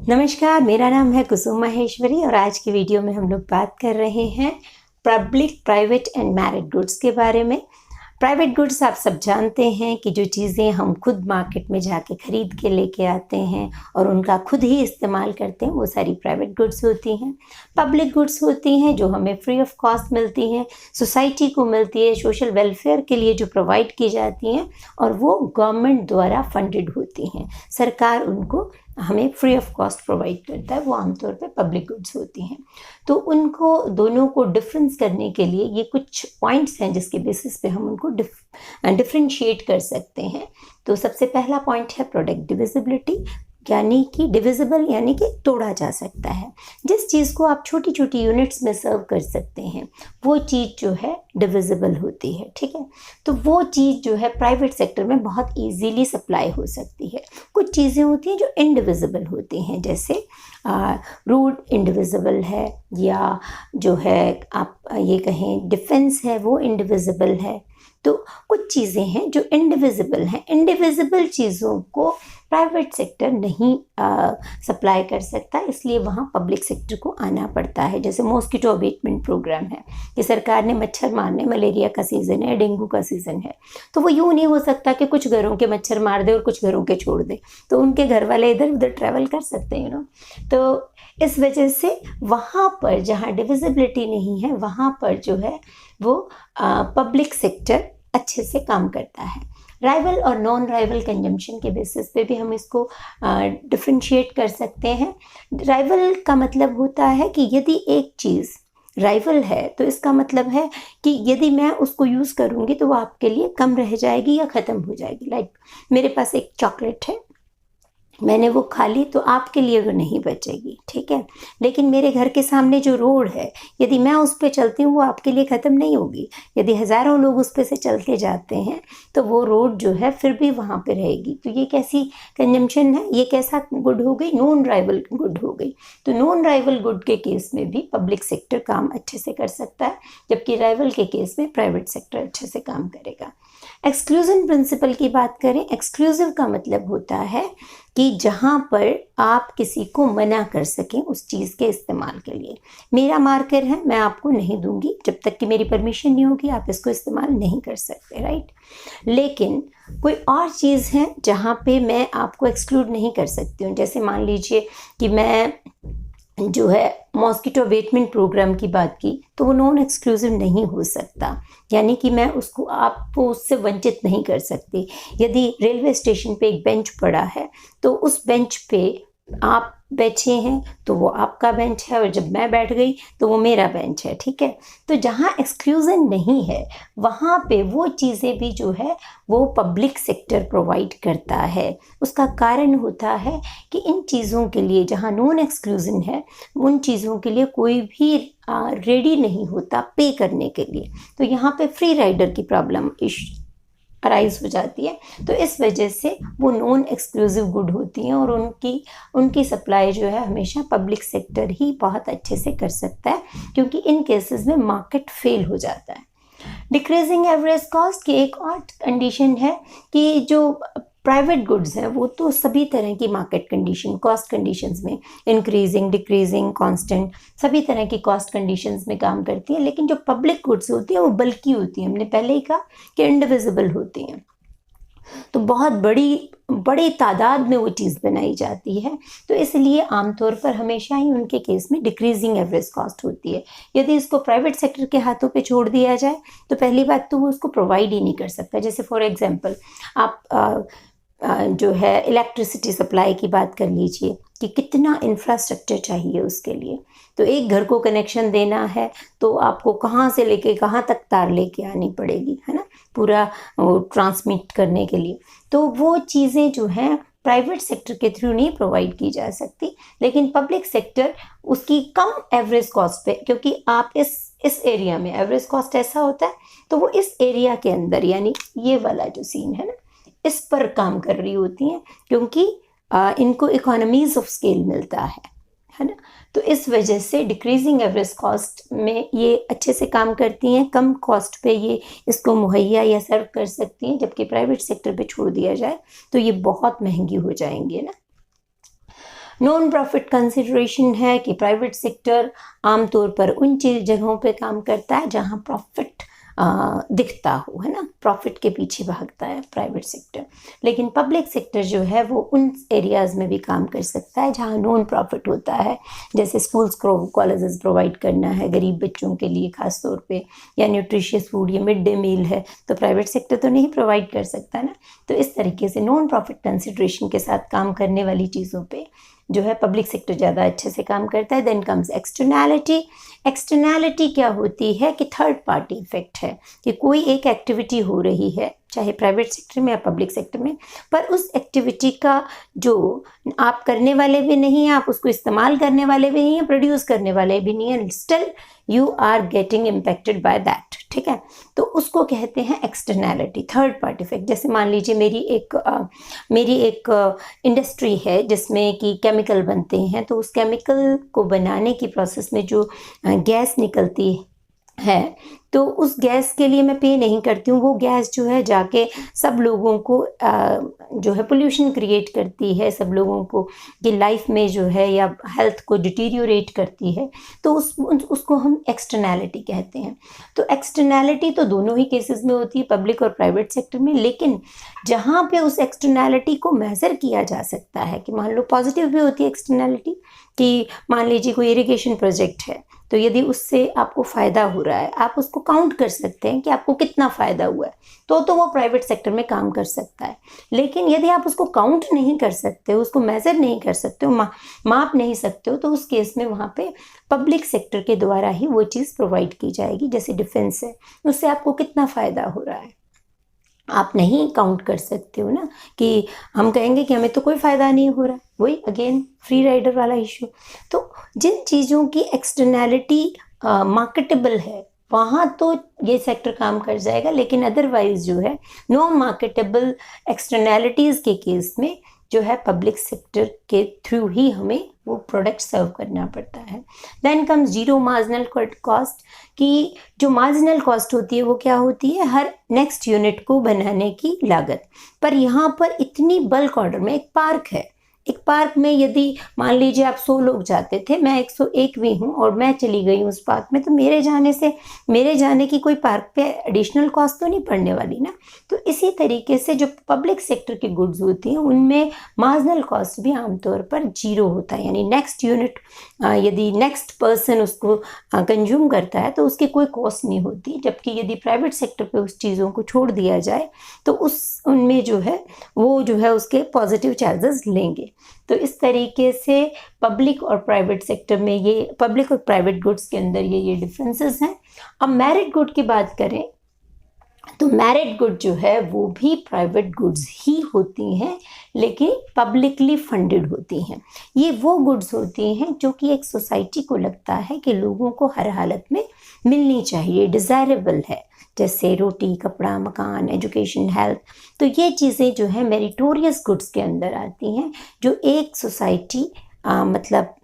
नमस्कार, मेरा नाम है कुसुम माहेश्वरी और आज की वीडियो में हम लोग बात कर रहे हैं public, private and married goods के बारे में। प्राइवेट गुड्स आप सब जानते हैं कि जो चीज़ें हम खुद मार्केट में जाके खरीद के लेके आते हैं और उनका खुद ही इस्तेमाल करते हैं, वो सारी प्राइवेट गुड्स होती हैं। पब्लिक गुड्स होती हैं जो हमें फ्री ऑफ कॉस्ट मिलती हैं, सोसाइटी को मिलती है, सोशल वेलफेयर के लिए जो प्रोवाइड की जाती हैं और वो गवर्नमेंट द्वारा फंडेड होती हैं। सरकार उनको हमें फ्री ऑफ कॉस्ट प्रोवाइड करता है, वो आमतौर पे पब्लिक गुड्स होती हैं। तो उनको दोनों को डिफरेंस करने के लिए ये कुछ पॉइंट्स हैं जिसके बेसिस पे हम उनको डिफरेंशिएट कर सकते हैं। तो सबसे पहला पॉइंट है प्रोडक्ट डिविजिबिलिटी, यानी कि डिविजिबल यानी कि तोड़ा जा सकता है। जिस चीज़ को आप छोटी छोटी यूनिट्स में सर्व कर सकते हैं वो चीज़ जो है डिविजिबल होती है, ठीक है। तो वो चीज़ जो है प्राइवेट सेक्टर में बहुत इजीली सप्लाई हो सकती है। कुछ चीज़ें होती हैं जो इनडिविजिबल होती हैं, जैसे रोड इनडिविजिबल है, या जो है आप ये कहें डिफेंस है वो इनडिविजिबल है। तो कुछ चीज़ें हैं जो इनडिविजिबल हैं। इनडिविजिबल चीज़ों को प्राइवेट सेक्टर नहीं सप्लाई कर सकता, इसलिए वहाँ पब्लिक सेक्टर को आना पड़ता है। जैसे मॉस्किटो अबेटमेंट प्रोग्राम है कि सरकार ने मच्छर मारने, मलेरिया का सीज़न है, डेंगू का सीज़न है, तो वो यूँ नहीं हो सकता कि कुछ घरों के मच्छर मार दे और कुछ घरों के छोड़ दे, तो उनके घर वाले इधर उधर ट्रैवल कर सकते हैं ना। तो इस वजह से वहाँ पर जहाँ डिविजिबिलिटी नहीं है वहाँ पर जो है वो पब्लिक सेक्टर अच्छे से काम करता है। राइवल और नॉन राइवल कंजम्पशन के बेसिस पे भी हम इसको डिफरेंशिएट कर सकते हैं। राइवल का मतलब होता है कि यदि एक चीज़ राइवल है तो इसका मतलब है कि यदि मैं उसको यूज़ करूँगी तो वो आपके लिए कम रह जाएगी या ख़त्म हो जाएगी। लाइक मेरे पास एक चॉकलेट है, मैंने वो खा ली तो आपके लिए वो नहीं बचेगी, ठीक है। लेकिन मेरे घर के सामने जो रोड है, यदि मैं उस पर चलती हूँ वो आपके लिए ख़त्म नहीं होगी। यदि हज़ारों लोग उस पर से चल के जाते हैं तो वो रोड जो है फिर भी वहाँ पे रहेगी। तो ये कैसी कंजम्पशन है, ये कैसा गुड हो गई, नॉन राइवल गुड हो गई। तो नॉन राइवल गुड के केस में भी पब्लिक सेक्टर काम अच्छे से कर सकता है, जबकि राइवल के केस में प्राइवेट सेक्टर अच्छे से काम करेगा। एक्सक्लूजन प्रिंसिपल की बात करें, एक्सक्लूसिव का मतलब होता है कि जहाँ पर आप किसी को मना कर सकें उस चीज़ के इस्तेमाल के लिए। मेरा मार्कर है, मैं आपको नहीं दूंगी, जब तक कि मेरी परमिशन नहीं होगी आप इसको इस्तेमाल नहीं कर सकते, राइट। लेकिन कोई और चीज़ है जहाँ पे मैं आपको एक्सक्लूड नहीं कर सकती हूँ। जैसे मान लीजिए कि मैं जो है मॉस्किटो अबेटमेंट प्रोग्राम की बात की, तो वो नॉन एक्सक्लूसिव नहीं हो सकता, यानी कि मैं उसको आपको उससे वंचित नहीं कर सकती। यदि रेलवे स्टेशन पे एक बेंच पड़ा है तो उस बेंच पे आप बैठे हैं तो वो आपका बेंच है, और जब मैं बैठ गई तो वो मेरा बेंच है, ठीक है। तो जहाँ एक्सक्लूजन नहीं है वहाँ पे वो चीज़ें भी जो है वो पब्लिक सेक्टर प्रोवाइड करता है। उसका कारण होता है कि इन चीज़ों के लिए जहाँ नॉन एक्सक्लूजन है उन चीज़ों के लिए कोई भी रेडी नहीं होता पे करने के लिए। तो यहाँ पे फ्री राइडर की प्रॉब्लम अराइज हो जाती है। तो इस वजह से वो नॉन एक्सक्लूसिव गुड होती हैं और उनकी सप्लाई जो है हमेशा पब्लिक सेक्टर ही बहुत अच्छे से कर सकता है, क्योंकि इन केसेस में मार्केट फेल हो जाता है। डिक्रीजिंग एवरेज कॉस्ट की एक और कंडीशन है कि जो प्राइवेट गुड्स हैं वो तो सभी तरह की मार्केट कंडीशन, कॉस्ट कंडीशंस में इंक्रीजिंग, डिक्रीजिंग, कांस्टेंट, सभी तरह की कॉस्ट कंडीशंस में काम करती हैं। लेकिन जो पब्लिक गुड्स होती हैं वो बल्कि होती हैं, हमने पहले ही कहा कि इनडिविजिबल होती हैं, तो बहुत बड़ी तादाद में वो चीज़ बनाई जाती है। तो इसलिए आमतौर पर हमेशा ही उनके केस में डिक्रीजिंग एवरेज कॉस्ट होती है। यदि इसको प्राइवेट सेक्टर के हाथों पे छोड़ दिया जाए तो पहली बात तो वो उसको प्रोवाइड ही नहीं कर सकता। जैसे फॉर एग्जांपल आप जो है इलेक्ट्रिसिटी सप्लाई की बात कर लीजिए कि कितना इंफ्रास्ट्रक्चर चाहिए उसके लिए। तो एक घर को कनेक्शन देना है तो आपको कहाँ से लेके कहाँ तक तार लेके आनी पड़ेगी, है ना, पूरा ट्रांसमिट करने के लिए। तो वो चीज़ें जो हैं प्राइवेट सेक्टर के थ्रू नहीं प्रोवाइड की जा सकती, लेकिन पब्लिक सेक्टर उसकी कम एवरेज कॉस्ट पे, क्योंकि आप इस एरिया में एवरेज कॉस्ट ऐसा होता है तो वो इस एरिया के अंदर, यानी ये वाला जो सीन है ना, इस पर काम कर रही होती हैं, क्योंकि इनको इकोनॉमीज ऑफ स्केल मिलता है ना। तो इस वजह से डिक्रीजिंग एवरेज कॉस्ट में ये अच्छे से काम करती हैं, कम कॉस्ट पे ये इसको मुहैया या सर्व कर सकती हैं, जबकि प्राइवेट सेक्टर पे छोड़ दिया जाए तो ये बहुत महंगी हो जाएंगी ना। नॉन प्रॉफिट कंसिडरेशन है कि प्राइवेट सेक्टर आमतौर पर उन जगहों पे काम करता है जहाँ प्रॉफिट दिखता हो, है ना, प्रॉफिट के पीछे भागता है प्राइवेट सेक्टर। लेकिन पब्लिक सेक्टर जो है वो उन एरियाज़ में भी काम कर सकता है जहाँ नॉन प्रॉफिट होता है, जैसे स्कूल्स कॉलेजेस प्रोवाइड करना है गरीब बच्चों के लिए ख़ास तौर पे, या न्यूट्रिशियस फूड या मिड डे मील है, तो प्राइवेट सेक्टर तो नहीं प्रोवाइड कर सकता ना। तो इस तरीके से नॉन प्रॉफिट कंसिडरेशन के साथ काम करने वाली चीज़ों पे जो है पब्लिक सेक्टर ज़्यादा अच्छे से काम करता है। Then comes externality. एक्सटर्नैलिटी क्या होती है कि थर्ड पार्टी इफेक्ट है, कि कोई एक एक्टिविटी हो रही है चाहे प्राइवेट सेक्टर में या पब्लिक सेक्टर में, पर उस एक्टिविटी का जो आप करने वाले भी नहीं हैं, आप उसको इस्तेमाल करने वाले भी नहीं हैं, प्रोड्यूस करने वाले भी नहीं हैं, still you are getting impacted by that, ठीक है। तो उसको कहते हैं एक्सटर्नैलिटी, थर्ड पार्टी इफेक्ट। जैसे मान लीजिए मेरी एक इंडस्ट्री है जिसमें कि केमिकल बनते हैं, तो उस केमिकल को बनाने की प्रोसेस में जो गैस निकलती है, तो उस गैस के लिए मैं पे नहीं करती हूँ, वो गैस जो है जाके सब लोगों को जो है पोल्यूशन क्रिएट करती है, सब लोगों को की लाइफ में जो है या हेल्थ को डिटीरियोरेट करती है, तो उसको हम एक्सटर्नैलिटी कहते हैं। तो एक्सटर्नैलिटी तो दोनों ही केसेस में होती है, पब्लिक और प्राइवेट सेक्टर में, लेकिन जहाँ पे उस एक्सटर्नैलिटी को मेज़र किया जा सकता है कि मान लो पॉजिटिव भी होती है एक्सटर्नैलिटी, कि मान लीजिए कोई इरिगेशन प्रोजेक्ट है, तो यदि उससे आपको फ़ायदा हो रहा है, आप उसको काउंट कर सकते हैं कि आपको कितना फ़ायदा हुआ है, तो वो प्राइवेट सेक्टर में काम कर सकता है। लेकिन यदि आप उसको काउंट नहीं कर सकते, उसको मेज़र नहीं कर सकते हो, माप नहीं सकते हो, तो उस केस में वहाँ पे पब्लिक सेक्टर के द्वारा ही वो चीज़ प्रोवाइड की जाएगी। जैसे डिफेंस है, उससे आपको कितना फ़ायदा हो रहा है, आप नहीं काउंट कर सकते हो ना, कि हम कहेंगे कि हमें तो कोई फ़ायदा नहीं हो रहा, वही अगेन फ्री राइडर वाला इशू। तो जिन चीज़ों की एक्सटर्नैलिटी मार्केटेबल है वहाँ तो ये सेक्टर काम कर जाएगा, लेकिन अदरवाइज जो है नो मार्केटेबल एक्सटर्नैलिटीज़ के केस में जो है पब्लिक सेक्टर के थ्रू ही हमें वो प्रोडक्ट सर्व करना पड़ता है। Then comes zero marginal cost, कि जो मार्जिनल कॉस्ट होती है वो क्या होती है, हर नेक्स्ट यूनिट को बनाने की लागत। पर यहाँ पर इतनी बल्क ऑर्डर में एक पार्क में यदि मान लीजिए आप 100 लोग जाते थे, मैं 101वीं हूँ और मैं चली गई हूँ उस पार्क में, तो मेरे जाने की कोई पार्क पे एडिशनल कॉस्ट तो नहीं पड़ने वाली ना। तो इसी तरीके से जो पब्लिक सेक्टर की गुड्स होती हैं उनमें मार्जिनल कॉस्ट भी आमतौर पर जीरो होता है, यानी नेक्स्ट यूनिट यदि नेक्स्ट पर्सन उसको कंज्यूम करता है तो उसकी कोई कॉस्ट नहीं होती। जबकि यदि प्राइवेट सेक्टर पे उस चीज़ों को छोड़ दिया जाए तो उनमें जो है वो जो है उसके पॉजिटिव चार्जेस लेंगे। तो इस तरीके से पब्लिक और प्राइवेट सेक्टर में ये पब्लिक और प्राइवेट गुड्स के अंदर ये डिफरेंसेस हैं। अब मैरिड गुड की बात करें तो मैरिड गुड जो है वो भी प्राइवेट गुड्स ही होती हैं, लेकिन पब्लिकली फंडेड होती हैं। ये वो गुड्स होती हैं जो कि एक सोसाइटी को लगता है कि लोगों को हर हालत में मिलनी चाहिए, डिज़ायरेबल है, जैसे रोटी, कपड़ा, मकान, एजुकेशन, हेल्थ। तो ये चीज़ें जो है मेरिटोरियस गुड्स के अंदर आती हैं, जो एक सोसाइटी मतलब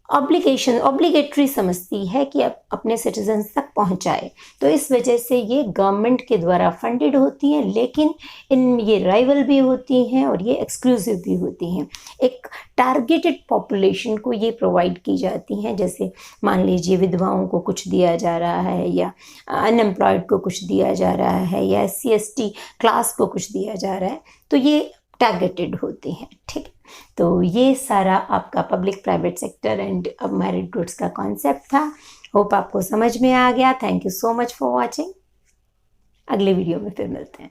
ऑब्लिगेटरी समझती है कि अपने सिटीजन्स तक पहुंचाए। तो इस वजह से ये गवर्नमेंट के द्वारा फंडेड होती हैं, लेकिन ये राइवल भी होती हैं और ये एक्सक्लूसिव भी होती हैं। एक टारगेटेड पॉपुलेशन को ये प्रोवाइड की जाती हैं, जैसे मान लीजिए विधवाओं को कुछ दिया जा रहा है, या अनएम्प्लॉयड को कुछ दिया जा रहा है, या SC/ST क्लास को कुछ दिया जा रहा है, तो ये टारगेटेड होते हैं, ठीक है। तो ये सारा आपका public private sector and married goods का कॉन्सेप्ट था। होप आपको समझ में आ गया। Thank you so much for watching. अगले वीडियो में फिर मिलते हैं।